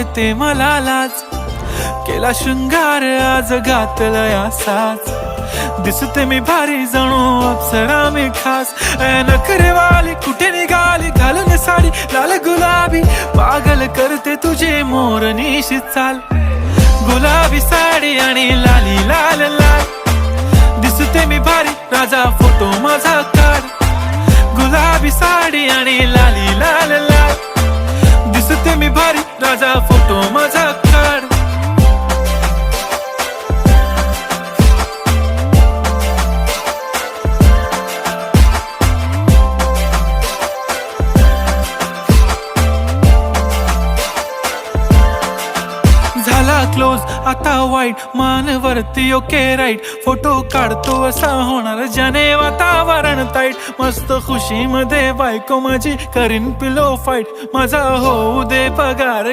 येते मला लाज, केला शृंगार आज घातलाय असाच, दिसते मी भारी जणू अप्सरा मी खास. नखरेवाली कुठे निघाली घालून साडी लाल गुलाबी, पागल करते तुझे मोरनीशी चाल. गुलाबी साडी आणि लाली लाल लाल, दिसते मी भारी राजा फोटो माझा काढ. गुलाबी साडी आणि लाली लाल लाल, दिसते मी भारी राजा फोटो माझा काढ. झाला क्लोज आता वाईट, मानवरती ओके राईट, फोटो काढतो असा होणार ज्याने वातावरण ताईट. मस्त खुशी मध्ये बायको माझी करीन पिलो फाईट, माझा होऊ दे पगार.